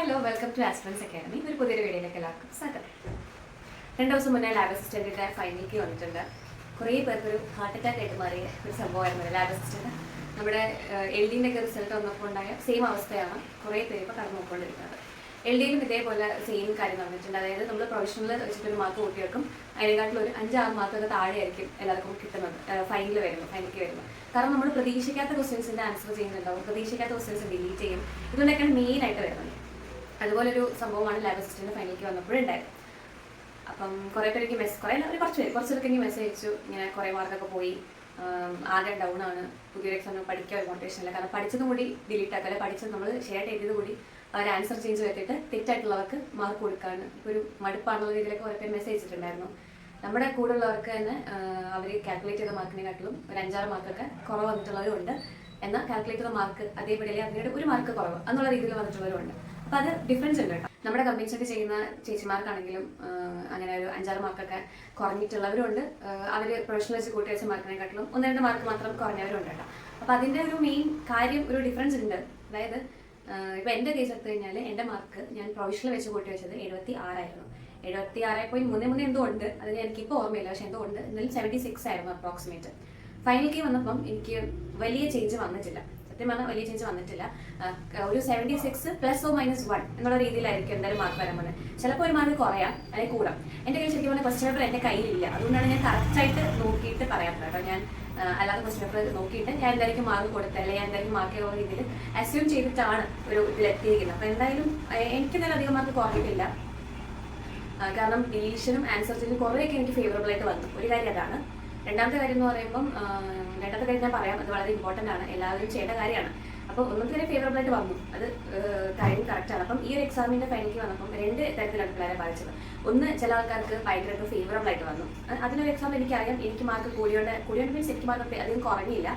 Hello, welcome to aspirants academy. ഒരു പുതിയൊരു വീഡിയോയിലേക്ക് എല്ലാവർക്കും സ്വാഗതം. 2 ദിവസം മുന്നേ ലാബ് അസിസ്റ്റന്റിന്റെ ഫൈനലിലേക്ക് വന്നിട്ടുണ്ട്. കുറേ പേർക്ക് ഒരു ഹാർട്ട് അറ്റാക്ക് ആയിട്ട് മാറിയ ഒരു സംഭവമായിരുന്നു ലാബ് അസിസ്റ്റന്റ്. നമ്മുടെ LD-ന്റെ ഒക്കെ റിസൾട്ട് വന്നപ്പോൾ ഉണ്ടായ സെയിം അവസ്ഥയാണ് കുറേ പേര് ഇപ്പോൾ കടന്നു പോയിക്കൊണ്ടിരിക്കുന്നത്. LD-യിലും ഇതേപോലെ സെയിം കാര്യം നടന്നിട്ടുണ്ട്. അതായത് നമ്മൾ പ്രൊഫഷണൽ വെച്ചിട്ടൊരു മാർക്ക് കൂട്ടി വെക്കും, അതിനെക്കാട്ടിലും ഒരു 5-6 മാർക്കൊക്കെ താഴെയായിരിക്കും എല്ലാവർക്കും കിട്ടുന്നത് ഫൈനലിലേക്ക് വരുമ്പോൾ. കാരണം നമ്മൾ പ്രതീക്ഷിക്കാത്ത ക്വസ്റ്റ്യൻസിന്റെ ആൻസർ ചെയ്യുന്നുണ്ടാവും, പ്രതീക്ഷിക്കാത്ത ക്വസ്റ്റ്യൻസ് ഡിലീറ്റ് ചെയ്യും. ഇതുകൊണ്ടൊക്കെയാണ് മെയിൻ ആയിട്ട് വരുന്നത്. അതുപോലൊരു സംഭവമാണ് ലാബ് അസിസ്റ്റന്റ് ഫൈനലിലേക്ക് വന്നപ്പോഴുണ്ടായത്. അപ്പം കുറേ പേർക്ക് കുറച്ച് പേർക്ക് മെസ്സേജ് അയച്ചു, ഇങ്ങനെ കുറേ മാർക്കൊക്കെ പോയി, ആകെ ഡൗൺ ആണ്, പുതിയൊരു എക്സാമിന് പഠിക്കാൻ ഒരു മോട്ടിവേഷനില്ല. കാരണം പഠിച്ചതും കൂടി ഡിലീറ്റ് ആക്കുക, പഠിച്ചത് നമ്മൾ ഷെയർ ചെയ്തത് കൂടി അവർ ആൻസർ ചേഞ്ച് വരുത്തിയിട്ട് തെറ്റായിട്ടുള്ളവർക്ക് മാർക്ക് കൊടുക്കാണ് ഒരു മടുപ്പാണെന്നുള്ള രീതിയിലൊക്കെ കുറേ പേര് മെസ്സേജ് അയച്ചിട്ടുണ്ടായിരുന്നു. നമ്മുടെ കൂടെ ഉള്ളവർക്ക് തന്നെ അവർ കാൽക്കുലേറ്റ് ചെയ്ത മാർക്കിനെക്കാട്ടിലും ഒരു 5-6 മാർക്കൊക്കെ കുറവ് വന്നിട്ടുള്ളവരുണ്ട്. എന്നാൽ കാൽക്കുലേറ്റ് ചെയ്ത മാർക്ക് അതേപടി അതിനോട് ഒരു മാർക്ക് കുറവ് എന്നുള്ള രീതിയിൽ വന്നിട്ടുള്ളവരുണ്ട്. അപ്പം അത് ഡിഫറൻസ് ഉണ്ട് കേട്ടോ. നമ്മുടെ കമ്പനീസിൽ ചെയ്യുന്ന ചേച്ചിമാർക്കാണെങ്കിലും അങ്ങനെ ഒരു 5-6 മാർക്കൊക്കെ കുറഞ്ഞിട്ടുള്ളവരുണ്ട്. അവർ പ്രൊഫഷണൽ വെച്ച് കൂട്ടി വെച്ച മാർക്കിനെക്കാട്ടിലും 1-2 മാർക്ക് മാത്രം കുറഞ്ഞവരുണ്ട് കേട്ടോ. അപ്പം അതിൻ്റെ ഒരു മെയിൻ കാര്യം ഒരു ഡിഫറൻസ് ഉണ്ട്. അതായത് ഇപ്പം എൻ്റെ കേസ് എടുത്തു കഴിഞ്ഞാൽ എൻ്റെ മാർക്ക് ഞാൻ പ്രൊഫഷണൽ വെച്ച് കൂട്ടി വെച്ചത് 76 ആയിരുന്നു. 76.33 എന്തോ ഉണ്ട്, അത് എനിക്കിപ്പോൾ ഓർമ്മയില്ല, പക്ഷെ എന്തോ ഉണ്ട്. എന്നാലും 76 ആയിരുന്നു അപ്രോക്സിമേറ്റ്. ഫൈനലിലേക്ക് വന്നപ്പം എനിക്ക് വലിയ ചേഞ്ച് വന്നിട്ടില്ല. സത്യം പറഞ്ഞാൽ വലിയ ചേഞ്ച് വന്നിട്ടില്ല. ഒരു 76 +or-1 എന്നുള്ള രീതിയിലായിരിക്കും എന്തായാലും മാർക്ക് വരാൻ പോകുന്നത്. ചിലപ്പോൾ ഒരു മാർക്ക് കുറയാം അല്ലെങ്കിൽ കൂടാം. എൻ്റെ കയ്യിൽ ശരിക്കും പറഞ്ഞാൽ ക്വസ്റ്റ്യൻ പേപ്പർ എൻ്റെ കയ്യിലില്ല, അതുകൊണ്ടാണ് ഞാൻ കറക്റ്റായിട്ട് നോക്കിയിട്ട് പറയാത്തത് കേട്ടോ. ഞാൻ അല്ലാതെ ക്വസ്റ്റ്യൻ പേപ്പർ നോക്കിയിട്ട് ഞാൻ എന്തായിരിക്കും മാർക്ക് കൊടുത്തത്, അല്ലെങ്കിൽ ഞാൻ എന്തായിരിക്കും മാർക്ക് ചെയ്യുന്ന രീതിയിൽ അസ്യൂം ചെയ്തിട്ടാണ് ഒരു ഇതിലെത്തിയിരിക്കുന്നത്. അപ്പോൾ എന്തായാലും എനിക്ക് എന്തായാലും അധികം മാർക്ക് കുറഞ്ഞിട്ടില്ല. കാരണം ഡിലീഷനും ആൻസർ ചെയ്തും കുറേയൊക്കെ എനിക്ക് ഫേവറബിൾ ആയിട്ട് വന്നു. ഒരു കാര്യം അതാണ്. രണ്ടാമത്തെ കാര്യം എന്ന് പറയുമ്പം രണ്ടാമത്തെ കാര്യം ഞാൻ പറയാം, അത് വളരെ ഇമ്പോർട്ടൻ്റ് ആണ്, എല്ലാവരും ചെയ്യേണ്ട കാര്യമാണ്. അപ്പോൾ ഒന്നാമത്തെ കാര്യം ഫേവറബിൾ ആയിട്ട് വന്നു, അത് കാര്യം കറക്റ്റാണ്. അപ്പം ഈ ഒരു എക്സാമിൻ്റെ ഫൈനലിലേക്ക് വന്നപ്പം 2 തരത്തിലാണ് പിള്ളേരെ ബാധിച്ചത്. ഒന്ന്, ചില ആൾക്കാർക്ക് ഭയങ്കരമായിട്ട് ഫേവറബിൾ ആയിട്ട് വന്നു. അതിനൊരു എക്സാം എനിക്കറിയാം, എനിക്ക് മാർക്ക് കൂടിയോണ്ട് മീൻസ് എനിക്ക് മാർക്ക് അധികം കുറഞ്ഞില്ല,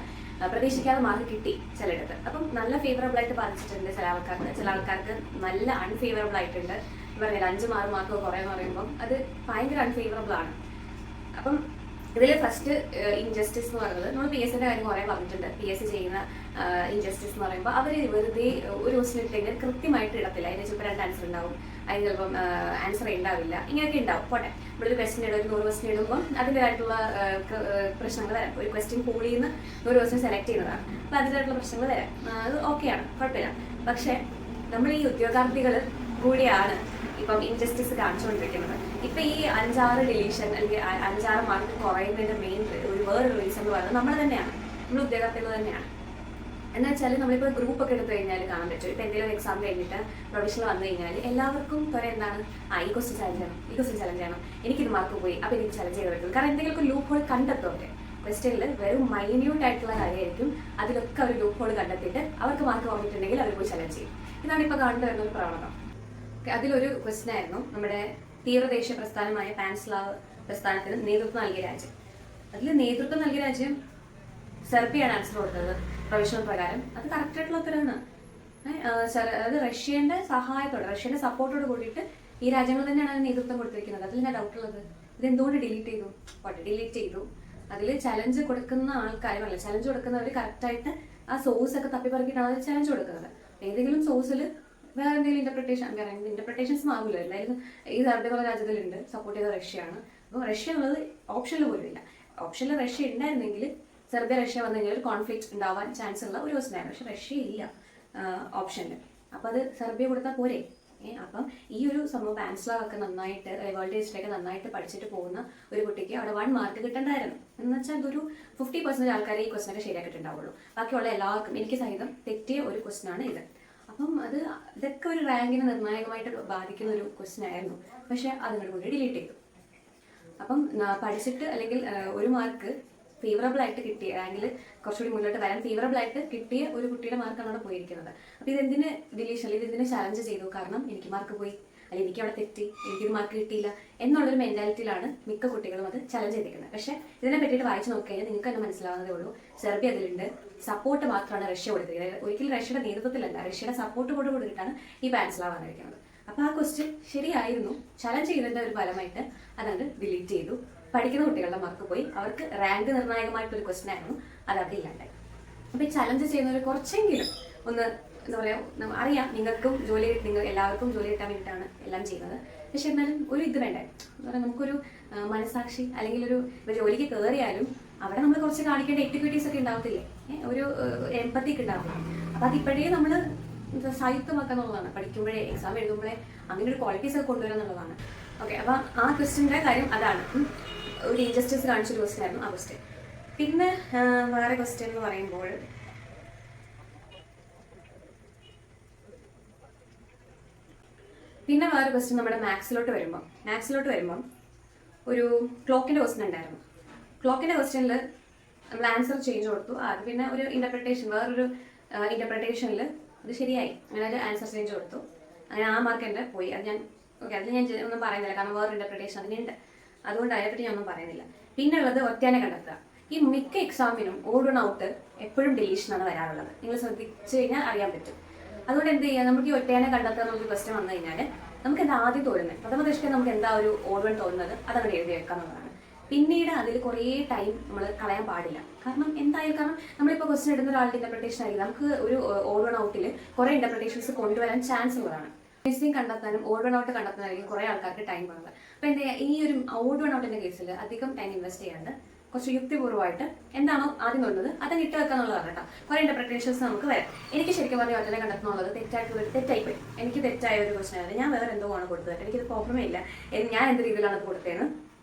പ്രതീക്ഷിക്കാതെ മാർക്ക് കിട്ടി ചിലയിടത്ത്. അപ്പം നല്ല ഫേവറബിൾ ആയിട്ട് ബാധിച്ചിട്ടുണ്ട് ചില ആൾക്കാർക്ക് നല്ല അൺഫേവറബിൾ ആയിട്ടുണ്ട്. പറഞ്ഞില്ല 5-6 മാർക്ക് കുറയെന്ന് പറയുമ്പം അത് ഭയങ്കര അൺഫേവറബിൾ ആണ്. അപ്പം ഇതിൽ ഫസ്റ്റ് ഇൻജസ്റ്റിസ് എന്ന് പറയുന്നത്, നമ്മൾ PSCയുടെ കാര്യം കുറേ പറഞ്ഞിട്ടുണ്ട്. PSC ചെയ്യുന്ന ഇൻജസ്റ്റിസ് എന്ന് പറയുമ്പോൾ അവർ വെറുതെ ഒരു ക്വസ്റ്റ്യൻ ഇട്ടെങ്കിൽ കൃത്യമായിട്ട് ഇടത്തില്ല. അതിന് ചിലപ്പോൾ 2 ആൻസർ ഉണ്ടാവും, അതിന് ചിലപ്പം ആൻസർ ഉണ്ടാവില്ല, ഇങ്ങനെയൊക്കെ ഉണ്ടാവും. പോട്ടെ, നമ്മളൊരു ക്വസ്റ്റ്യൻ ഇടും, ഒരു 100 ക്വസ്റ്റ്യൻ ഇടുമ്പോൾ അതിൻ്റെതായിട്ടുള്ള പ്രശ്നങ്ങൾ വരാം. ഒരു ക്വസ്റ്റ്യൻ പൂളിൽ നിന്ന് 100 ക്വസ്റ്റ്യൻ സെലക്ട് ചെയ്യുന്നതാണ്, അപ്പോൾ അതിൻ്റെതായിട്ടുള്ള പ്രശ്നങ്ങൾ വരാം. അത് ഓക്കെയാണ്, കുഴപ്പമില്ല. പക്ഷേ നമ്മൾ ഈ ഉദ്യോഗാർത്ഥികൾ കൂടിയാണ് ഇപ്പം ഇൻജസ്റ്റിസ് കാണിച്ചുകൊണ്ടിരിക്കുന്നത്. ഇപ്പം ഈ 5-6 ഡിലീഷൻ അല്ലെങ്കിൽ 5-6 മാർക്ക് കുറയുന്നതിൻ്റെ മെയിൻ വേറൊരു റീസൺ എന്ന് പറയുന്നത് നമ്മൾ തന്നെയാണ്, നമ്മൾ ഉദ്യോഗാർത്ഥികൾ തന്നെയാണ്. എന്ന് വെച്ചാൽ നമ്മളിപ്പോൾ ഗ്രൂപ്പ് ഒക്കെ എടുത്തു കഴിഞ്ഞാൽ കാണാൻ പറ്റും. ഇപ്പം എന്തെങ്കിലും എക്സാം കഴിഞ്ഞിട്ട് പ്രൊഫഷണൽ വന്നു കഴിഞ്ഞാൽ എല്ലാവർക്കും കുറെ എന്താണ്, ഈ ക്വസ്റ്റ്യൻ ചലഞ്ച് ചെയ്യണം, എനിക്കിത് മാർക്ക് പോയി, അപ്പോൾ എനിക്ക് ചലഞ്ച് ചെയ്ത് പറ്റും. കാരണം എന്തെങ്കിലും ലൂപ്പ് ഹോൾ കണ്ടെത്തും അവർ. ക്വസ്റ്റ്യനിൽ വെറും മൈന്യൂട്ട് ആയിട്ടുള്ള കാര്യമായിരിക്കും, അതിലൊക്കെ അവർ ലൂപ്പ് ഹോൾ കണ്ടെത്തിയിട്ട് അവർക്ക് മാർക്ക് കുറഞ്ഞിട്ടുണ്ടെങ്കിൽ അവർ പോയി ചലഞ്ച് ചെയ്യും. ഇതാണ് ഇപ്പോൾ കണ്ടുവരുന്ന ഒരു പ്രവണത. അതിലൊരു ക്വസ്റ്റ്യൻ ആയിരുന്നു, നമ്മുടെ തീവ്രദേശീയ പ്രസ്ഥാനമായ പാൻസ്ലാവ് പ്രസ്ഥാനത്തിന് നേതൃത്വം നൽകിയ രാജ്യം. അതിൽ നേതൃത്വം നൽകിയ രാജ്യം സെർബിയാണ് ആൻസർ കൊടുത്തത് പ്രൊവിഷണൽ പ്രകാരം. അത് കറക്റ്റായിട്ടുള്ള ഉത്തരവാണ്. അത് റഷ്യന്റെ സഹായത്തോടെ, റഷ്യന്റെ സപ്പോർട്ടോട് കൂടിയിട്ട് ഈ രാജ്യങ്ങൾ തന്നെയാണ് അതിന് നേതൃത്വം കൊടുത്തിരിക്കുന്നത്. അതിൽ ഞാൻ ഡൗട്ടുള്ളത്, ഇതെന്തുകൊണ്ട് ഡിലീറ്റ് ചെയ്തു. അതിൽ ചലഞ്ച് കൊടുക്കുന്ന ആൾക്കാരുമല്ല, ചലഞ്ച് കൊടുക്കുന്നവർ കറക്റ്റായിട്ട് ആ സോഴ്സ് ഒക്കെ തപ്പിപ്പറക്കിയിട്ടാണ് അതിൽ ചലഞ്ച് കൊടുക്കുന്നത്. ഏതെങ്കിലും സോഴ്സിൽ വേറെ എന്തെങ്കിലും ഇന്റർപ്രിട്ടേഷൻസ് ആകില്ല. എല്ലാവരും ഈ സെർബിയ രാജ്യത്തിലുണ്ട്, സപ്പോർട്ട് ചെയ്ത റഷ്യയാണ്. അപ്പോൾ റഷ്യ ഉള്ളത് ഓപ്ഷനിൽ പോലും ഇല്ല. ഓപ്ഷനിൽ റഷ്യ ഉണ്ടായിരുന്നെങ്കിൽ റഷ്യ വന്നു കഴിഞ്ഞാൽ ഒരു കോൺഫ്ലിക്റ്റ് ഉണ്ടാവാൻ ചാൻസ് ഉള്ള ഒരു ക്വസ്റ്റ്യനായിരുന്നു. പക്ഷെ റഷ്യ ഇല്ല ഓപ്ഷനിൽ, അപ്പോൾ അത് സെർബിയ കൊടുത്താൽ പോരെ. അപ്പം ഈ ഒരു സംഭവം പാൻസ്ലാവ് ഒക്കെ നന്നായിട്ട് വേൾഡ് ഹിസ്റ്ററിയൊക്കെ നന്നായിട്ട് പഠിച്ചിട്ട് പോകുന്ന ഒരു കുട്ടിക്ക് അവിടെ 1 മാർക്ക് കിട്ടണ്ടായിരുന്നു. എന്ന് വെച്ചാൽ ഒരു 50% ആൾക്കാരെ ഈ ക്വസ്റ്റ്യനൊക്കെ ശരിയാക്കിയിട്ടുണ്ടാവുള്ളൂ. ബാക്കിയുള്ള എല്ലാവർക്കും എനിക്ക് സഹിതം തെറ്റിയ ഒരു ക്വസ്റ്റ്യനാണ് ഇത്. അപ്പം ഇതൊക്കെ ഒരു റാങ്കിനെ നിർണായകമായിട്ട് ബാധിക്കുന്ന ഒരു ക്വസ്റ്റ്യൻ ആയിരുന്നു. പക്ഷെ അതുകൊണ്ട് കൂടി ഡിലീറ്റ് ചെയ്തു. അപ്പം പഠിച്ചിട്ട് അല്ലെങ്കിൽ ഒരു മാർക്ക് ഫേവറബിൾ ആയിട്ട് കിട്ടിയ, റാങ്കിൽ കുറച്ചുകൂടി മുന്നോട്ട് വരാൻ ഫേവറബിൾ ആയിട്ട് കിട്ടിയ ഒരു കുട്ടിയുടെ മാർക്കാണ് അവിടെ പോയിരിക്കുന്നത്. അപ്പോൾ ഇതെന്തിന് ഡിലീഷൻ, അല്ലെങ്കിൽ ഇതിന് ചലഞ്ച് ചെയ്തു, കാരണം എനിക്ക് മാർക്ക് പോയി, അല്ലെങ്കിൽ എനിക്ക് അവിടെ തെറ്റി, എനിക്കൊരു മാർക്ക് കിട്ടിയില്ല എന്നുള്ളൊരു മെന്റാലിറ്റിയിലാണ് മിക്ക കുട്ടികളും അത് ചലഞ്ച് ചെയ്തിരിക്കുന്നത്. പക്ഷേ ഇതിനെ പറ്റിയിട്ട് വായിച്ച് നോക്കിക്കഴിഞ്ഞാൽ നിങ്ങൾക്ക് തന്നെ മനസ്സിലാവുന്നതേ ഉള്ളൂ. സെർബിയ അതിലുണ്ട്, സപ്പോർട്ട് മാത്രമാണ് റഷ്യ കൊടുത്തിരിക്കുന്നത്. ഒരിക്കലും റഷ്യയുടെ നേതൃത്വത്തിലല്ല, റഷ്യയുടെ സപ്പോർട്ട് കൊടുത്തിട്ടാണ് ഈ പാൻസ്ലാവ് വന്നിരിക്കുന്നത്. അപ്പോൾ ആ ക്വസ്റ്റ്യൻ ശരിയായിരുന്നു, ചലഞ്ച് ചെയ്തതിൻ്റെ ഒരു ഫലമായിട്ട് അതങ്ങ് ഡിലീറ്റ് ചെയ്തു. പഠിക്കുന്ന കുട്ടികളുടെ മാർക്ക് പോയി, അവർക്ക് റാങ്ക് നിർണായകമായിട്ടൊരു ക്വസ്റ്റ്യൻ ആയിരുന്നു, അത് അവിടെ ഇല്ലാണ്ടായി. അപ്പോൾ ഈ ചലഞ്ച് ചെയ്യുന്നവർ കുറച്ചെങ്കിലും ഒന്ന് എന്താ പറയുക, അറിയാം നിങ്ങൾക്കും നിങ്ങൾ എല്ലാവർക്കും ജോലി കിട്ടാൻ വേണ്ടിയിട്ടാണ് എല്ലാം ചെയ്യുന്നത്. പക്ഷെ എന്നാലും ഒരു ഇത് വേണ്ടേ, എന്താ പറയുക, നമുക്കൊരു മനസാക്ഷി അല്ലെങ്കിൽ ഒരു ജോലിക്ക് കയറിയാലും അവിടെ നമ്മൾ കുറച്ച് കാണിക്കേണ്ട എക്ടിവിറ്റീസ് ഒക്കെ ഉണ്ടാവത്തില്ലേ, ഒരു എമ്പത്തി ഒക്കെ ഉണ്ടാവത്തില്ലേ. അപ്പം അതിപ്പോഴേ നമ്മൾ സാഹിത്യമാക്കുക എന്നുള്ളതാണ്. പഠിക്കുമ്പോഴേ എക്സാം എഴുതുമ്പോഴേ അങ്ങനെ ഒരു ക്വാളിറ്റീസ് ഒക്കെ കൊണ്ടുവരിക എന്നുള്ളതാണ്. ഓക്കെ, അപ്പം ആ ക്വസ്റ്റ്യൻ്റെ കാര്യം അതാണ്. ഒരു ഇൻജസ്റ്റിസ് കാണിച്ചൊരു ക്വസ്റ്റ്യൻ ആയിരുന്നു ആ ക്വസ്റ്റ്യൻ. പിന്നെ വേറെ ക്വസ്റ്റ്യൻ എന്ന് പറയുമ്പോൾ വേറെ ക്വസ്റ്റ്യൻ നമ്മുടെ മാത്സിലോട്ട് വരുമ്പം ഒരു ക്ലോക്കിൻ്റെ ക്വസ്റ്റ്യൻ ഉണ്ടായിരുന്നു. ക്ലോക്കിൻ്റെ ക്വസ്റ്റ്യനിൽ നമ്മൾ ആൻസർ ചേഞ്ച് കൊടുത്തു. അത് പിന്നെ ഒരു ഇൻ്റർപ്രിട്ടേഷൻ, വേറൊരു ഇൻ്റർപ്രിട്ടേഷനിൽ ഇത് ശരിയായി, അങ്ങനെ ഒരു ആൻസർ ചേഞ്ച് കൊടുത്തു. അങ്ങനെ ആ മാർക്ക് എൻ്റെ പോയി. അത് ഞാൻ അതിൽ ഞാൻ ഒന്നും പറയുന്നില്ല, കാരണം വേറൊരു ഇൻ്റർപ്രിട്ടേഷൻ അതിനുണ്ട്, അതുകൊണ്ട് അതിനെപ്പറ്റി ഞാൻ ഒന്നും പറയുന്നില്ല. പിന്നെ ഉള്ളത് ഒറ്റയാനെ കണ്ടെത്തുക. ഈ മിക്ക എക്സാമിനും ഓഡ് വൺ ഔട്ട് എപ്പോഴും ഡിലീഷനാണ് വരാറുള്ളത്. നിങ്ങൾ ശ്രദ്ധിച്ചു കഴിഞ്ഞാൽ അറിയാൻ പറ്റും. അതുകൊണ്ട് എന്ത് ചെയ്യുക, നമുക്ക് ഈ ഒറ്റയാനെ കണ്ടെത്തുക എന്നൊരു ക്വസ്റ്റ്യൻ വന്നു കഴിഞ്ഞാൽ നമുക്ക് എന്താ ആദ്യം തോന്നുന്നത്, പ്രഥമ ദൃഷ്ടിയിൽ നമുക്ക് എന്താ ഒരു ഓഡ് വൺ തോന്നുന്നത്, അതവിടെ എഴുതി വെക്കുക എന്നുള്ളതാണ്. പിന്നീട് അതിൽ കുറേ ടൈം നമ്മൾ കളയാൻ പാടില്ല. കാരണം നമ്മളിപ്പോൾ ക്വസ്റ്റ്യൻ ഇടുന്ന ഒരാളുടെ ഇൻ്റർപ്രിട്ടേഷൻ ആയിരിക്കും, നമുക്ക് ഒരു ഓഡ് വൺ ഔട്ടിൽ കുറേ ഇൻ്റർപ്രിട്ടേഷൻസ് കൊണ്ടുവരാൻ ചാൻസ് ഉള്ളതാണ്. മിസ്സിംഗ് കണ്ടെത്താനും ഓഡ് വൺ ഔട്ട് കണ്ടെത്താനായിരിക്കും കുറേ ആൾക്കാർക്ക് ടൈം പോകുന്നത്. അപ്പോൾ എന്താ ചെയ്യുക, ഈ ഒരു ഓഡ് വൺ ഔട്ടിൻ്റെ കേസിൽ അധികം ടൈം ഇൻവെസ്റ്റ് ചെയ്യാണ്ട് കുറച്ച് യുക്തിപൂർവ്വമായിട്ട് എന്താണോ ആദ്യം തോന്നുന്നത് അതങ്ങ് ഇട്ട് വെക്കുക എന്നുള്ളതാണ് കേട്ടോ. കുറേ ഇൻ്റർപ്രിട്ടേഷൻസ് നമുക്ക് വരാം. എനിക്ക് ശരിക്കും പറഞ്ഞാൽ ഒറ്റനെ കണ്ടെത്തുന്നുള്ളത് തെറ്റായിപ്പോയി. എനിക്ക് തെറ്റായ ഒരു ക്വസ്റ്റൻ ആയിരുന്നു. ഞാൻ വേറെ എന്തോ ആണ് കൊടുത്തത്, എനിക്കിത് പ്രോബ്ലമേ ഇല്ല, ഞാൻ എന്ത് രീതിയിലാണ് അത് കൊടുത്തതെന്ന്.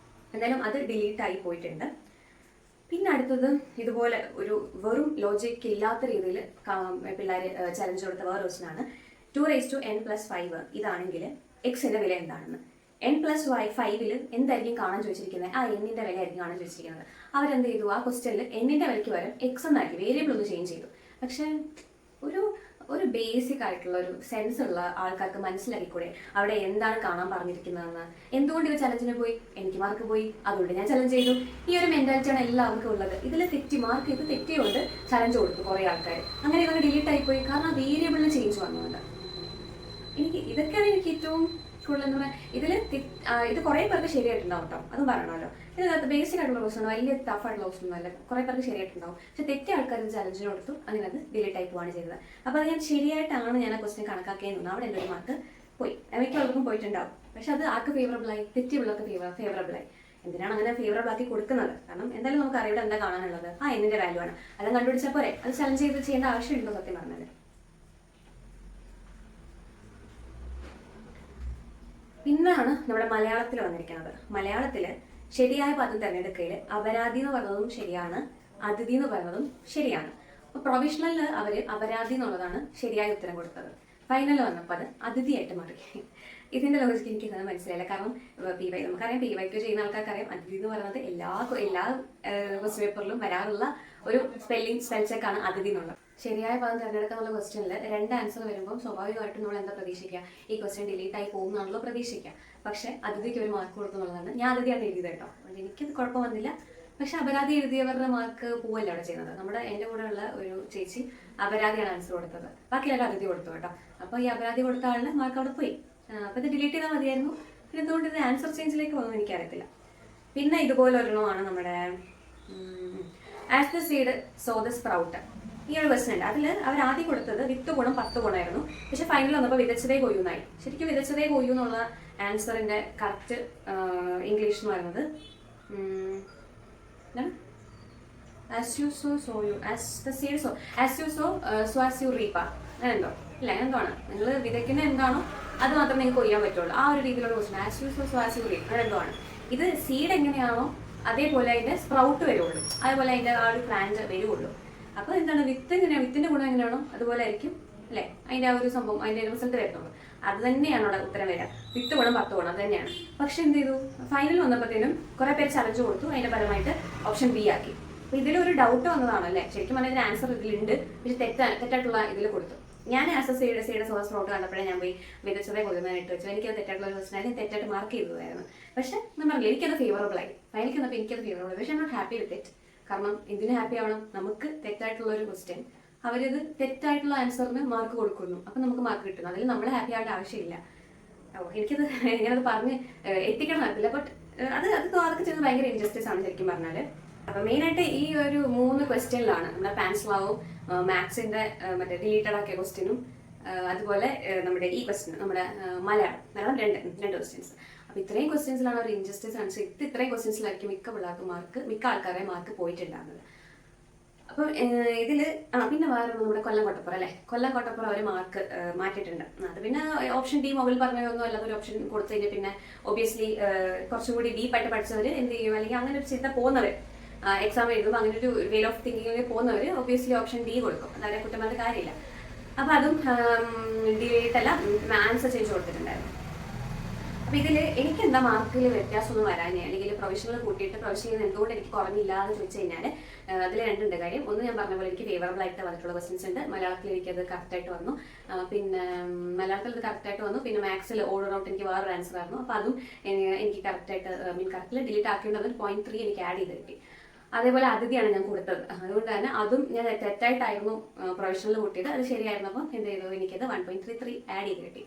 എന്തായാലും അത് ഡിലീറ്റ് ആയി പോയിട്ടുണ്ട്. പിന്നെ അടുത്തത് ഇതുപോലെ ഒരു വെറും ലോജിക്ക് ഇല്ലാത്ത രീതിയിൽ പിള്ളേർ ചലഞ്ച് കൊടുത്ത വേറെ ക്വസ്റ്റനാണ് 2n+5. ഇതാണെങ്കിൽ എക്സിന്റെ വില എന്താണെന്ന്. n+5 എന്തായിരിക്കും കാണാൻ ചോദിച്ചിരിക്കുന്നത്, ആ എന്നിന്റെ വില ആയിരിക്കും കാണാൻ ചോദിച്ചിരിക്കുന്നത്. അവരെന്ത് ചെയ്തു, ആ ക്വസ്റ്റ്യനിൽ എന്നിന്റെ വിലയ്ക്ക് വരും എക്സ് എന്നാക്കി വേരിയബിൾ ഒന്ന് ചേഞ്ച് ചെയ്തു. പക്ഷെ ഒരു ബേസിക് ആയിട്ടുള്ള ഒരു സെൻസ് ഉള്ള ആൾക്കാർക്ക് മനസ്സിലാക്കിക്കൂടെ അവിടെ എന്താണ് കാണാൻ പറഞ്ഞിരിക്കുന്നതെന്ന്. എന്തുകൊണ്ട് ഇത് ചലഞ്ചിന് പോയി, എനിക്ക് മാർക്ക് പോയി, അതുകൊണ്ട് ഞാൻ ചലഞ്ച് ചെയ്തു. ഈ ഒരു മെന്റാലിറ്റിയാണ് എല്ലാവർക്കും ഉള്ളത്. ഇതിൽ മാർക്ക് ഇത് തെറ്റിയോണ്ട് ചലഞ്ച് കൊടുത്തു കുറേ ആൾക്കാർ. അങ്ങനെ ഇതൊക്കെ ഡിലീറ്റ് ആയിപ്പോയി, കാരണം വേരിയബിളിന് ചേഞ്ച് വന്നുകൊണ്ട്. ഇതൊക്കെയാണ് എനിക്ക് ഏറ്റവും കൂടുതൽ എന്താ പറയുക, ഇത് കുറേ പേർക്ക് ശരിയായിട്ടുണ്ടാവും കേട്ടോ, അതും പറയണമല്ലോ. ഇതിനകത്ത് ബേസിക് ആയിട്ടുള്ള ക്വസ്റ്റൻ, വലിയ ടഫ് ആയിട്ടുള്ള ക്വസ്റ്റൻ അല്ല, കുറേ പേർക്ക് ശരിയായിട്ടുണ്ടാവും. പക്ഷെ തെറ്റിയ ആൾക്കാർ ഇത് ചലഞ്ചിന് കൊടുത്തു, അങ്ങനെ അത് ഡിലീറ്റ് ആയി പോവാണ് ചെയ്തത്. അപ്പോൾ അത് ഞാൻ ശരിയായിട്ടാണ് ഞാൻ ആ ക്വസ്റ്റൻ കണക്കാക്കിയെന്ന് തോന്നുന്നു. അവിടെ എന്തൊരു മാർക്ക് പോയി, മിക്കവർക്കും പോയിട്ടുണ്ടാവും. പക്ഷെ അത് ആർക്ക് ഫേവറബിളായി, തെറ്റിയ പിള്ളേർക്ക് ഫേവറബിളായി. എന്തിനാണ് അങ്ങനെ ഫേവറബിൾ ആക്കി കൊടുക്കുന്നത്? കാരണം എന്തായാലും നമുക്ക് അറിവിടെ എന്താ കാണാനുള്ളത്, ആ എന്നിന്റെ വാല്യൂ ആണ്. അത് കണ്ടുപിടിച്ചാൽ പോരെ, അത് ചലഞ്ച് ചെയ്ത് ചെയ്യേണ്ട ആവശ്യമുണ്ടോ സത്യം പറഞ്ഞാൽ. പിന്നാണ് നമ്മുടെ മലയാളത്തിൽ വന്നിരിക്കുന്നത്. മലയാളത്തിൽ ശരിയായ പദം തിരഞ്ഞെടുക്കയിൽ അപരാധി എന്ന് പറയുന്നതും ശരിയാണ്, അതിഥി എന്ന് പറയുന്നതും ശരിയാണ്. അപ്പോൾ പ്രൊവിഷണലിൽ അവർ അപരാധി എന്നുള്ളതാണ് ശരിയായ ഉത്തരം കൊടുത്തത്. ഫൈനൽ വന്നപ്പോൾ അത് അതിഥിയായിട്ട് മാറി. ഇതിന്റെ ലോജിക്ക് എനിക്ക് ഇങ്ങനെ മനസ്സിലായില്ല. കാരണം നമുക്കറിയാം PYQ ചെയ്യുന്ന ആൾക്കാർക്കറിയാം അതിഥി എന്ന് പറയുന്നത് എല്ലാ ക്വസ്റ്റ്യൻ പേപ്പറിലും വരാറുള്ള ഒരു സ്പെൽ ചെക്കാണ് അതിഥി എന്നുള്ളത്. ശരിയായ പദം തിരഞ്ഞെടുക്കാനുള്ള ക്വസ്റ്റ്യനിൽ 2 ആൻസർ വരുമ്പോൾ സ്വാഭാവികമായിട്ടും നമ്മൾ എന്താ പ്രതീക്ഷിക്കുക, ഈ ക്വസ്റ്റ്യൻ ഡിലീറ്റ് ആയി പോകുന്നാണല്ലോ പ്രതീക്ഷിക്കുക. പക്ഷെ അതിഥിക്ക് ഒരു മാർക്ക് കൊടുക്കുന്നുള്ളതാണ്. ഞാൻ അതിഥിയാണ് എഴുതിയത് കേട്ടോ, അതുകൊണ്ട് എനിക്കത് കുഴപ്പം വന്നില്ല. പക്ഷെ അപരാധി എഴുതിയവരുടെ മാർക്ക് പോവല്ല അവിടെ ചെയ്യുന്നത്. എൻ്റെ കൂടെ ഉള്ള ഒരു ചേച്ചി അപരാധിയാണ് ആൻസർ കൊടുത്തത്, ബാക്കിയെല്ലാവരും അതിഥി കൊടുത്തു കേട്ടോ. അപ്പോൾ ഈ അപരാധി കൊടുത്ത ആളിന് മാർക്ക് അവിടെ പോയി. അപ്പോൾ ഇത് ഡിലീറ്റ് ചെയ്താൽ മതിയായിരുന്നു. പിന്നെ എന്തുകൊണ്ട് ഇത് ആൻസർ ചേഞ്ചിലേക്ക് പോകുന്നത് എനിക്കറിയത്തില്ല. പിന്നെ ഇതുപോലെ ഒരെണ്ണമാണ് നമ്മുടെ as the seed so the sprout. ഈ ഒരു ക്വസ്റ്റൻ ഉണ്ട്. അതിൽ അവർ ആദ്യം കൊടുത്തത് 10 ഗുണം 10 ഗുണമായിരുന്നു. പക്ഷെ ഫൈനൽ വന്നപ്പോൾ വിതച്ചതേ കൊയ്യൂന്നായി. ശരിക്കും വിതച്ചതേ കൊയ്യൂ എന്നുള്ള ആൻസറിന്റെ കറക്റ്റ് ഇംഗ്ലീഷ് എന്ന് പറയുന്നത് as you sow so you, as the seed sow as you sow so as you reap, അങ്ങനെ എന്തോ ഇല്ല, എന്താണ് നിങ്ങൾ വിതയ്ക്കുന്ന എന്താണോ അത് മാത്രമേ നിങ്ങൾക്ക് കൊയ്യാൻ പറ്റുള്ളൂ. ആ ഒരു രീതിയിലുള്ള question as you sow so as U റീപ്പ്, അങ്ങനെ എന്തോ ആണ്. ഇത് സീഡ് എങ്ങനെയാണോ അതേപോലെ അതിന്റെ സ്പ്രൗട്ട് വരുള്ളൂ, അതേപോലെ അതിന്റെ ആ ഒരു പ്ലാന്റ് വരുള്ളൂ. അപ്പോൾ എന്താണ് വിത്തിന്റെ ഗുണം എങ്ങനെയാണോ അതുപോലെ ആയിരിക്കും അല്ലേ അതിന്റെ ആ ഒരു സംഭവം, അതിന്റെ റിസൾട്ട് വരുന്നുള്ളൂ. അത് തന്നെയാണ് അവിടെ ഉത്തരം വരിക. 10 ഗുണം 10 ഗുണം അത് തന്നെയാണ്. പക്ഷെ എന്ത് ചെയ്തു, ഫൈനൽ വന്നപ്പോഴത്തേനും കുറെ പേര് ചലഞ്ച് കൊടുത്തു, അതിന്റെ പരമായിട്ട് ഓപ്ഷൻ ബി ആക്കി. അപ്പൊ ഇതിലൊരു ഡൗട്ട് വന്നതാണ് അല്ലേ, ശരിക്കും പറഞ്ഞാൽ ഇതിന് ആൻസർ ഇതിലുണ്ട്, പക്ഷെ തെറ്റായിട്ടുള്ള ഇതിൽ കൊടുത്തു. ഞാൻ ആസ് സീഡ് സോഴ്സ് ഫ്രോട്ട് കണ്ടപ്പോഴേ ഞാൻ പോയി വിതച്ചതേ കൊല്ലുന്നതിനിട്ട് വെച്ചു. എനിക്കത് തെറ്റായിട്ടുള്ള ഒരു ക്വസ്റ്റൻ ആയിരുന്നു, തെറ്റായിട്ട് മാർക്ക് ചെയ്തതായിരുന്നു. പക്ഷെ ഞാൻ പറഞ്ഞില്ല, എനിക്കത് ഫേവറബിൾ ആയി. ഫൈനലിൽ വന്നപ്പോൾ എനിക്കത് ഫേവറബിൾ ആയി. പക്ഷെ I not happy with it. കാരണം എന്തിനു ഹാപ്പി ആവണം, നമുക്ക് തെറ്റായിട്ടുള്ള ഒരു ക്വസ്റ്റ്യൻ അവരിത് തെറ്റായിട്ടുള്ള ആൻസറിന് മാർക്ക് കൊടുക്കുന്നു, അപ്പം നമുക്ക് മാർക്ക് കിട്ടുന്നു. അതിൽ നമ്മൾ ഹാപ്പി ആവേണ്ട ആവശ്യമില്ല. എനിക്കത് ഞാനത് പറഞ്ഞ് എത്തിക്കണം നടത്തില്ല. ബട്ട് അതൊക്കെ ചെയ്യുന്നത് ഭയങ്കര ഇൻജസ്റ്റിസ് ആണ് ശരിക്കും പറഞ്ഞാൽ. അപ്പം മെയിനായിട്ട് ഈ ഒരു 3 ക്വസ്റ്റ്യനിലാണ് നമ്മുടെ പാൻസ്ലാവും മാത്സിന്റെ മറ്റേ ഡിലീറ്റഡ് ആക്കിയ ക്വസ്റ്റ്യനും അതുപോലെ നമ്മുടെ ഈ ക്വസ്റ്റ്യൻ നമ്മുടെ മലയാളം രണ്ട് ക്വസ്റ്റ്യൻസ്. അപ്പോൾ ഇത്രയും ക്വസ്റ്റ്യൻസിലാണ് ഒരു ഇൻജസ്റ്റിസ് കാണിച്ചത്. ഇത്രയും ക്വസ്റ്റ്യൻസിലായിരിക്കും മിക്ക ആൾക്കാരെ മാർക്ക് പോയിട്ടുണ്ടാകുന്നത്. അപ്പം ഇതിൽ പിന്നെ വേറെ നമ്മുടെ കൊല്ലം കോട്ടപ്പുറം അല്ലേ, കൊല്ലം കോട്ടപ്പുറം അവർ മാർക്ക് മാറ്റിയിട്ടുണ്ട്. അത് പിന്നെ ഓപ്ഷൻ ഡി മുകളിൽ പറഞ്ഞതൊന്നും അല്ലാതെ ഒരു ഓപ്ഷൻ കൊടുത്തു കഴിഞ്ഞാൽ പിന്നെ ഒബിയസ്ലി കുറച്ചും കൂടി ഡീപ്പായിട്ട് പഠിച്ചവർ എന്ത് ചെയ്യും, അല്ലെങ്കിൽ അങ്ങനെ ഒരു ചിന്ത പോകുന്നവർ എക്സാം എഴുതുമ്പോൾ അങ്ങനെ ഒരു വേ ഓഫ് തിങ്കിങ്ങിൽ പോകുന്നവർ ഒബിയസ്ലി ഓപ്ഷൻ ഡി കൊടുക്കും. അതായത് കുറ്റമായിട്ട് കാര്യമില്ല. അപ്പോൾ അതും ഡിലീറ്റ് അല്ല, ആൻസർ ചേഞ്ച് കൊടുത്തിട്ടുണ്ടായിരുന്നു. അപ്പോൾ ഇതിൽ എനിക്ക് എന്താ മാർക്കിൽ വ്യത്യാസമൊന്നും വരാനേ, അല്ലെങ്കിൽ പ്രൊഫഷണൽ കൂട്ടിയിട്ട് പ്രൊഫഷണൽ എന്തുകൊണ്ട് എനിക്ക് കുറഞ്ഞില്ല എന്ന് ചോദിച്ചു കഴിഞ്ഞാൽ അതിൽ രണ്ടുണ്ട് കാര്യം. ഒന്ന് ഞാൻ പറഞ്ഞ പോലെ എനിക്ക് ഫേവറബിൾ ആയിട്ട് വന്നിട്ടുള്ള ക്വസ്റ്റ്യൻസ് ഉണ്ട്. മലയാളത്തിൽ എനിക്കത് കറക്റ്റായിട്ട് വന്നു. പിന്നെ മലയാളത്തിൽ അത് കറക്റ്റായിട്ട് വന്നു. പിന്നെ മാത്സിൽ ഓൾ ഔട്ട് എനിക്ക് വേറൊരു ആൻസർ ആയിരുന്നു. അപ്പോൾ അതും എനിക്ക് കറക്റ്റായിട്ട് കറക്റ്റിൽ ഡിലീറ്റ് ആക്കിയിട്ട് അത് 0.3 എനിക്ക് ആഡ് ചെയ്ത് കിട്ടി. അതേപോലെ അതിഥിയാണ് ഞാൻ കൊടുത്തത്. അതുകൊണ്ട് തന്നെ അതും ഞാൻ തെറ്റായിട്ടായിരുന്നു പ്രൊഫഷണൽ കൂട്ടിയത്. അത് ശരിയായിരുന്നപ്പോൾ എന്ത് ചെയ്തു, എനിക്കത് 1.33 ആഡ് ചെയ്ത് കിട്ടി.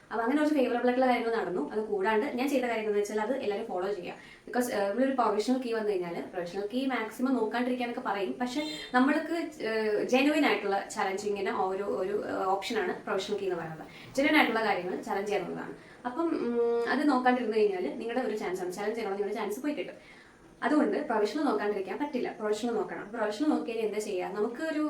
അപ്പോൾ അങ്ങനെ കുറച്ച് ഫേവറബിൾ ആയിട്ടുള്ള കാര്യങ്ങൾ നടന്നു. അത് കൂടാണ്ട് ഞാൻ ചെയ്ത കാര്യം എന്ന് വെച്ചാൽ അത് എല്ലാവരും ഫോളോ ചെയ്യുക. ബിക്കോസ് ഇവിടെ ഒരു പ്രൊഫഷണൽ കീ വന്നു കഴിഞ്ഞാൽ പ്രൊഫഷണൽ കീ മാക്സിമം നോക്കാണ്ടിരിക്കാനൊക്കെ പറയും. പക്ഷെ നമ്മൾക്ക് ജെനുവിൻ ആയിട്ടുള്ള ചലഞ്ചിങ്ങിന് ഒരു ഓപ്ഷനാണ് പ്രൊഫഷണൽ കീ എന്ന് പറയുന്നത്. ജെനുവിൻ ആയിട്ടുള്ള കാര്യങ്ങൾ ചലഞ്ച് ചെയ്യാനുള്ളതാണ്. അപ്പം അത് നോക്കാണ്ടിരുന്നു കഴിഞ്ഞാൽ നിങ്ങളുടെ ഒരു ചാൻസാണ്, ചലഞ്ച് ചെയ്യാനുള്ള നിങ്ങളുടെ ചാൻസ് പോയി കിട്ടും. അതുകൊണ്ട് പ്രൊഫഷണൽ നോക്കാണ്ടിരിക്കാൻ പറ്റില്ല, പ്രൊഫഷണൽ നോക്കണം. പ്രൊഫഷണൽ നോക്കിയാൽ എന്താ ചെയ്യുക, നമുക്കൊരു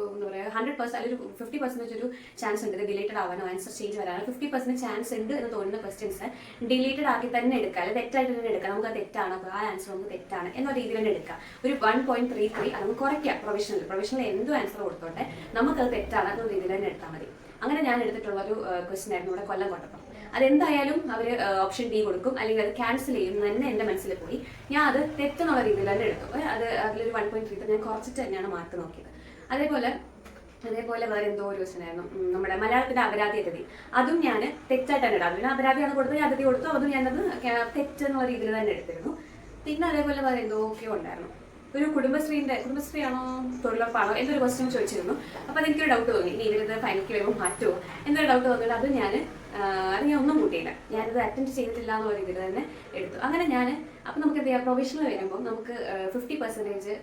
എന്താ പറയുക 100% അല്ലെങ്കിൽ 50% ഒരു ചാൻസ് ഉണ്ട് ഡിലീറ്റഡ് ആവാനോ ആൻസർ ചേഞ്ച് വരാനോ. 50% ചാൻസ് ഉണ്ട് എന്ന് തോന്നുന്ന ക്വസ്റ്റ്യൻസ് ഡിലീറ്റഡ് ആക്കി തന്നെ എടുക്കുക, അല്ലെങ്കിൽ തെറ്റായിട്ട് തന്നെ എടുക്കുക. നമുക്ക് അത് തെറ്റാണ്, അപ്പോൾ ആ ആൻസർ നമുക്ക് തെറ്റാണ് എന്ന രീതിയിൽ തന്നെ എടുക്കുക. ഒരു 1.33 അതൊന്ന് കുറയ്ക്കുക. പ്രൊഫഷണൽ എന്തും ആൻസർ കൊടുത്തോട്ടെ, നമുക്കത് തെറ്റാണ് എന്ന രീതിയിൽ തന്നെ എടുത്താൽ മതി. അങ്ങനെ ഞാൻ എടുത്തിട്ടുള്ള ഒരു ക്വസ്റ്റ്യൻ ആയിരുന്നു ഇവിടെ കൊല്ലം കോട്ടപ്പുറം. അതെന്തായാലും അവർ ഓപ്ഷൻ ഡി കൊടുക്കും, അല്ലെങ്കിൽ അത് ക്യാൻസൽ ചെയ്യും തന്നെ എൻ്റെ മനസ്സിൽ പോയി. ഞാൻ അത് തെറ്റെന്നുള്ള രീതിയിൽ തന്നെ എടുത്തു. അതിലൊരു 1.3 ഞാൻ കുറച്ചിട്ട് തന്നെയാണ് മാർക്ക് നോക്കിയത്. അതേപോലെ വേറെ എന്തോ ഒരു ക്വസ്റ്റ്യൻ ആയിരുന്നു നമ്മുടെ മലയാളത്തിൻ്റെ അപരാധി അതിഥി. അതും ഞാൻ തെറ്റായിട്ട് തന്നെ ഇടാം. അതിന് അപരാധിയാണ് കൊടുത്തത്, ഞാൻ അതിഥി കൊടുത്തു. അതും ഞാനത് തെറ്റെന്നുള്ള രീതിയിൽ തന്നെ എടുത്തിരുന്നു. പിന്നെ അതേപോലെ വേറെ എന്തൊക്കെയോ ഉണ്ടായിരുന്നു. ഒരു കുടുംബശ്രീയാണോ തൊഴിലുറപ്പാണോ എന്നൊരു ക്വസ്റ്റ്യൻ ചോദിച്ചിരുന്നു. അപ്പോൾ അതെനിക്കൊരു ഡൗട്ട് തോന്നി, ഇനി ഇവരിത് ഫൈനലിക്ക് വരുമ്പോൾ മാറ്റുമോ എന്നൊരു ഡൗട്ട് തോന്നിയിട്ട് അത് ഞാൻ ഒന്നും കൂട്ടിയില്ല. ഞാനിത് അറ്റൻഡ് ചെയ്തിട്ടില്ല എന്നുള്ള രീതിയിൽ തന്നെ എടുത്തു. അങ്ങനെ അപ്പം നമുക്ക് എന്ത് ചെയ്യാം, പ്രൊഫഷണൽ വരുമ്പോൾ നമുക്ക് 50%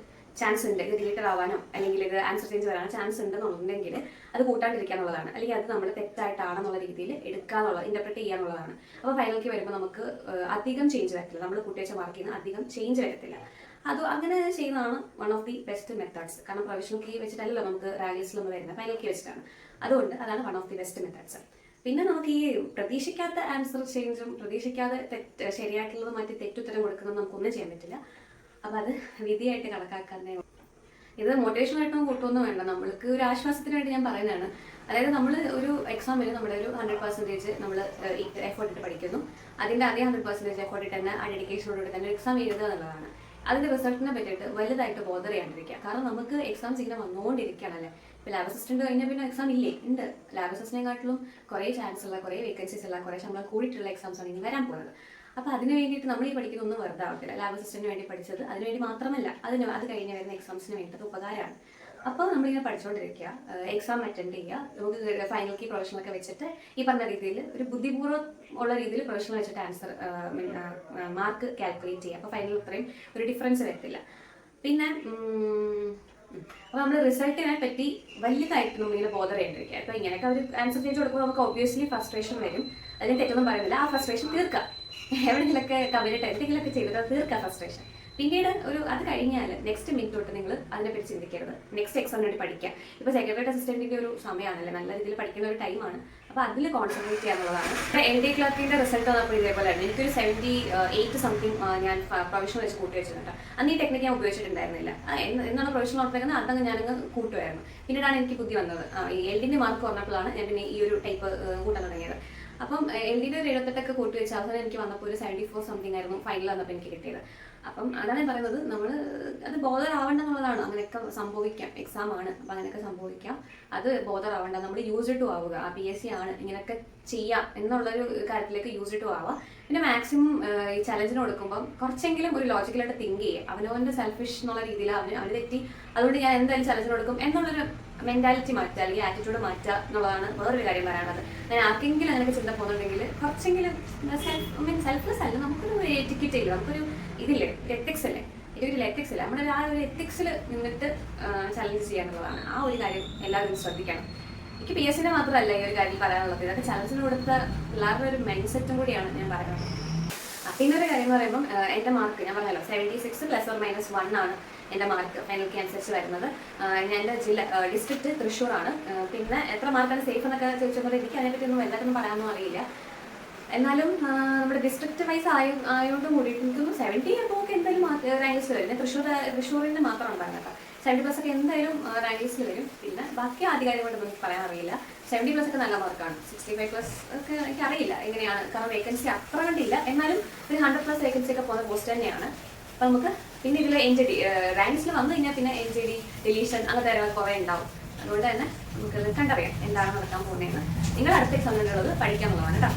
ചാൻസ് ഉണ്ട് ഇത് ഡിലീറ്റഡ് ആവാനോ അല്ലെങ്കിൽ ഇത് ആൻസർ ചേഞ്ച് വരാനോ ചാൻസ് ഉണ്ടെന്നുണ്ടെങ്കിൽ അത് കൂട്ടാണ്ടിരിക്കാന്നുള്ളതാണ്. അല്ലെങ്കിൽ അത് നമ്മൾ തെറ്റായിട്ടാണെന്നുള്ള രീതിയിൽ എടുക്കാന്നുള്ളത്, ഇന്റർപ്രറ്റ് ചെയ്യാന്നുള്ളതാണ്. അപ്പോൾ ഫൈനലിലേക്ക് വരുമ്പോൾ നമുക്ക് അധികം ചേഞ്ച് വരത്തില്ല, നമ്മൾ കൂട്ടിവെച്ച മാർക്കിൽ നിന്ന് അധികം ചേഞ്ച് വരത്തില്ല. അത് അങ്ങനെ ചെയ്യുന്നതാണ് one of the best methods. കാരണം പ്രൊഫഷണൽ കീ വെച്ചിട്ടല്ലോ നമുക്ക് റാങ്ക് ലിസ്റ്റിലൊന്നും വരുന്നത്, ഫൈനൽ കീ വെച്ചിട്ടാണ്. അതുകൊണ്ട് അതാണ് one of the best methods. പിന്നെ നമുക്ക് ഈ പ്രതീക്ഷിക്കാത്ത ആൻസർ ചേഞ്ചും പ്രതീക്ഷിക്കാതെ ശരിയായിട്ടുള്ളത് മാറ്റി തെറ്റുത്തരം കൊടുക്കുന്നത് നമുക്കൊന്നും ചെയ്യാൻ പറ്റില്ല. അപ്പം അത് വിധിയായിട്ട് കണക്കാക്കാനേ. ഇത് മോട്ടിവേഷനായിട്ടൊന്നും കൂട്ടൊന്നും വേണ്ട, നമ്മൾക്ക് ഒരു ആശ്വാസത്തിന് വേണ്ടി ഞാൻ പറയുന്നതാണ്. അതായത് നമ്മൾ ഒരു എക്സാമിൽ നമ്മുടെ ഒരു 100% നമ്മൾ എഫേർട്ട് ഇട്ട് പഠിക്കുന്നു. അതിൻ്റെ അതേ 100% എഫേർട്ട് ഇട്ട് തന്നെ ആ ഡെഡിക്കേഷനോടുകൂടി തന്നെ എക്സാം എഴുതുക എന്നുള്ളതാണ്. അതിൻ്റെ റിസൾട്ടിനെ പറ്റിയിട്ട് വലുതായിട്ട് ബോധർ ചെയ്യാണ്ടിരിക്കുക. കാരണം നമുക്ക് എക്സാംസ് ഇങ്ങനെ വന്നുകൊണ്ടിരിക്കുകയാണല്ലേ. ഇപ്പോൾ ലാബ് അസിസ്റ്റന്റ് കഴിഞ്ഞാൽ പിന്നെ എക്സാം ഇല്ലേ, ഉണ്ട്. ലാബ് അസിസ്റ്റന്റിനെക്കാട്ടിലും കുറേ ചാൻസ് ഉള്ള, കുറേ വേക്കൻസീസ് ഉള്ള, കുറേ ശമ്പളം കൂടിയിട്ടുള്ള എക്സാംസ് ആണ് ഇനി വരാൻ പോകുന്നത്. അപ്പോൾ അതിന് വേണ്ടിയിട്ട് നമ്മൾ ഈ പഠിക്കുന്നൊന്നും വെറുതെ ആവത്തില്ല. ലാബ് അസിസ്റ്റന്റിന് വേണ്ടി പഠിച്ചത് അതിന് വേണ്ടി മാത്രമല്ല, അത് കഴിഞ്ഞ് വരുന്ന എക്സാംസിന് വേണ്ടിയിട്ട് ഉപകാരമാണ്. അപ്പോൾ നമ്മളിങ്ങനെ പഠിച്ചുകൊണ്ടിരിക്കുക, എക്സാം അറ്റൻഡ് ചെയ്യുക. നമുക്ക് ഫൈനൽ കീ പ്രൊഫഷണലൊക്കെ വെച്ചിട്ട് ഈ പറഞ്ഞ രീതിയിൽ ഒരു ബുദ്ധിപൂർവ്വം ഉള്ള രീതിയിൽ പ്രൊഫഷണൽ വെച്ചിട്ട് ആൻസർ മാർക്ക് കാൽക്കുലേറ്റ് ചെയ്യുക. അപ്പോൾ ഫൈനൽ ഇത്രയും ഒരു ഡിഫറൻസ് വരത്തില്ല. പിന്നെ അപ്പോൾ നമ്മൾ റിസൾട്ടിനെ പറ്റി വലുതായിട്ട് നമ്മളിങ്ങനെ ബോധർ ചെയ്യേണ്ടിരിക്കുക. അപ്പോൾ ഇങ്ങനെയൊക്കെ അവർ ആൻസർ ചേഞ്ച് കൊടുക്കുമ്പോൾ നമുക്ക് ഒബ്വിയസ്ലി ഫ്രസ്ട്രേഷൻ വരും. അതിന് തെറ്റൊന്നും പറയുന്നില്ല, ആ ഫ്രസ്ട്രേഷൻ തീർക്കുക. എവിടെയെങ്കിലൊക്കെ കമ്മിറ്റ് എന്തെങ്കിലുമൊക്കെ ചെയ്തിട്ട് തീർക്കുക ഫ്രസ്ട്രേഷൻ. പിന്നീട് അത് കഴിഞ്ഞാൽ നെക്സ്റ്റ് മിനിറ്റ് തൊട്ട് നിങ്ങൾ അതിനെപ്പറ്റി ചിന്തിക്കരുത്, നെക്സ്റ്റ് എക്സാമിന് വേണ്ടി പഠിക്കുക. ഇപ്പോൾ സെക്രട്ടേറിയറ്റ് അസിസ്റ്റന്റിന്റെ ഒരു സമയമാണല്ലേ, നല്ല രീതിയിൽ പഠിക്കുന്ന ഒരു ടൈമാണ്. അപ്പോൾ അതിൽ കോൺസെൻട്രേറ്റ് ചെയ്യാനുള്ളതാണ്. LD ക്ലർക്കിന്റെ റിസൾട്ട് വന്നപ്പോൾ ഇതേപോലെയാണ്. എനിക്കൊരു 78 സംതിങ് ഞാൻ പ്രൊഫഷണൽ വെച്ച് കൂട്ടി വെച്ചിട്ടുണ്ട്. അന്ന് ഈ ടെക്നിക്ക് ഞാൻ ഉപയോഗിച്ചിട്ടുണ്ടായിരുന്നില്ല. എന്നാണ് പ്രൊഫഷണൽ ഓർത്തേക്കുന്നത് അതങ്ങ് ഞാനങ്ങ് കൂട്ടുമായിരുന്നു. പിന്നീടാണ് എനിക്ക് ബുദ്ധി വന്നത്. ഈ LD മാർക്ക് വന്നപ്പോഴാണ് ഞാൻ പിന്നെ ഈ ഒരു ടൈപ്പ് കൂട്ടാൻ തുടങ്ങിയത്. അപ്പം LD ഒരു 78 കൂട്ടി വെച്ച് അവസാനം എനിക്ക് വന്നപ്പോൾ ഒരു 74 സംതിങ് ആയിരുന്നു ഫൈനൽ വന്നപ്പോൾ എനിക്ക് കിട്ടിയത്. അപ്പം അതാണ് ഞാൻ പറയുന്നത്, നമ്മൾ അത് ബോധറാവേണ്ടെന്നുള്ളതാണ്. അങ്ങനെയൊക്കെ സംഭവിക്കാം, എക്സാമാണ്, അപ്പം അങ്ങനെയൊക്കെ സംഭവിക്കാം. അത് ബോധറാവേണ്ട, നമ്മൾ യൂസ്ഡ് ടു ആവുക. ആ PSC ആണ്, ഇങ്ങനെയൊക്കെ ചെയ്യാം എന്നുള്ളൊരു കാര്യത്തിലേക്ക് യൂസ്ഡ് ടു ആവുക. പിന്നെ മാക്സിമം ഈ ചലഞ്ചിന് കൊടുക്കുമ്പം കുറച്ചെങ്കിലും ഒരു ലോജിക്കലായിട്ട് തിങ്ക് ചെയ്യുക. അവനവൻ്റെ സെൽഫിഷ് എന്നുള്ള രീതിയിൽ അവന് തെറ്റി, അതുകൊണ്ട് ഞാൻ എന്തായാലും ചലഞ്ചിന് കൊടുക്കും എന്നുള്ളൊരു മെന്റാലിറ്റി മാറ്റുക, അല്ലെങ്കിൽ ആറ്റിറ്റ്യൂഡ് മാറ്റുക എന്നുള്ളതാണ് വേറൊരു കാര്യം പറയാനുള്ളത്. ഞാൻ ആർക്കെങ്കിലും അങ്ങനെയൊക്കെ ചിന്ത പോകുന്നുണ്ടെങ്കിൽ കുറച്ചെങ്കിലും സെൽഫ്ലെസ് അല്ല, നമുക്കൊരു എറ്റിക്യൂട്ട് ഇല്ല, നമുക്കൊരു ഇതില്ലേ, എത്തിക്സ് അല്ലേ, ഒരു എത്തിക്സ് ഇല്ല, നമ്മുടെ ആ ഒരു എത്തിക്സിൽ നിന്നിട്ട് ചലഞ്ച് ചെയ്യുക എന്നുള്ളതാണ്. ആ ഒരു കാര്യം എല്ലാവരും ശ്രദ്ധിക്കണം. എനിക്ക് PSC മാത്രമല്ല ഈ ഒരു കാര്യം പറയാനുള്ളത്, ഇതൊക്കെ ചലഞ്ചിന് കൊടുത്ത പിള്ളേരുടെ ഒരു മൈൻഡ് സെറ്റും കൂടിയാണ് ഞാൻ പറയുന്നത്. പിന്നെ ഒരു കാര്യം എന്ന് പറയുമ്പോൾ എൻ്റെ മാർക്ക് ഞാൻ പറഞ്ഞല്ലോ 76 ± 1 ആണ് എൻ്റെ മാർക്ക് ഫൈനൽക്ക് അനുസരിച്ച് വരുന്നത്. എൻ്റെ ഡിസ്ട്രിക്റ്റ് തൃശ്ശൂരാണ്. പിന്നെ എത്ര മാർക്കാണ് സേഫ് എന്നൊക്കെ ചോദിച്ചപ്പോൾ എനിക്ക് അതിനെപ്പറ്റിയൊന്നും എല്ലാത്തിനും പറയാനൊന്നും അറിയില്ല. എന്നാലും നമ്മുടെ ഡിസ്ട്രിക്ട് വൈസ് ആയതുകൊണ്ട് കൂടിയിട്ട് എനിക്കൊന്നും 70 ഒക്കെ എന്തായാലും റാങ്ക് ലിസ്റ്റ് വരും. തൃശ്ശൂരിൻ്റെ മാത്രം ഉണ്ടായിരുന്നു കേട്ടോ. 70+ ഒക്കെ എന്തായാലും റാങ്ക് ലിസ്റ്റിൽ വരും. പിന്നെ ബാക്കി ആധികാരികമായിട്ട് നമുക്ക് പറയാൻ അറിയില്ല. 70+ ഒക്കെ നല്ല മാർക്കാണ്. 65+ ഒക്കെ എനിക്കറിയില്ല എങ്ങനെയാണ്, കാരണം വേക്കൻസി അത്ര കണ്ടില്ല. എന്നാലും ഒരു 100+ വേക്കൻസി ഒക്കെ പോകുന്ന പോസ്റ്റ് തന്നെയാണ്. അപ്പം നമുക്ക് പിന്നെ ഇതിൽ NJD റാങ്ക് ലിസ്റ്റിൽ വന്നു കഴിഞ്ഞാൽ പിന്നെ NJD ഡിലീഷൻ അങ്ങനത്തെ കാര്യങ്ങൾ കുറേ ഉണ്ടാവും. അതുകൊണ്ട് തന്നെ നമുക്കത് കണ്ടറിയാം എന്താണ് നടക്കാൻ പോകുന്നതെന്ന്. നിങ്ങൾ അടുത്ത എക്സാമിനുള്ളത് പഠിക്കാനുള്ളതാണ് കേട്ടോ.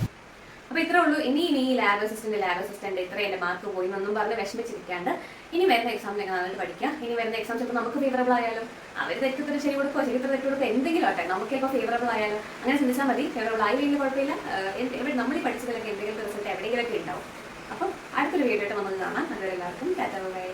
അപ്പോൾ ഇത്രേ ഉള്ളൂ. ഇനി ലാബ് അസിസ്റ്റന്റ് ഇത്ര എൻ്റെ മാർക്ക് പോയി എന്നൊന്നും പറഞ്ഞ് വിഷമിച്ചിരിക്കാണ്ട് ഇനി വരുന്ന എക്സാമിനൊക്കെ നന്നായിട്ട് പഠിക്കുക. ഇനി വരുന്ന എക്സാം ചിലപ്പോൾ നമുക്ക് ഫേവറബിൾ ആയാലും അവർ തെറ്റത്തിന് ശരി കൊടുക്കുക, ശരിത്ര തെറ്റ് കൊടുക്കുക, എന്തെങ്കിലും ആട്ടെ, നമുക്ക് ചിലപ്പോൾ ഫേവറബിൾ ആയാലും അങ്ങനെ ചിന്തിച്ചാൽ മതി. ഫേവറബിൾ ആയി വലിയ കുഴപ്പമില്ല. നമ്മൾ ഈ പഠിച്ചതിലൊക്കെ എന്തെങ്കിലും റിസൾട്ട് എവിടെയെങ്കിലുമൊക്കെ ഉണ്ടാവും. അപ്പം അടുത്തൊരു വീഡിയോ ആയിട്ട് നമുക്ക് കാണാം. അതുവരെ എല്ലാവർക്കും ടാറ്റാ ബൈ.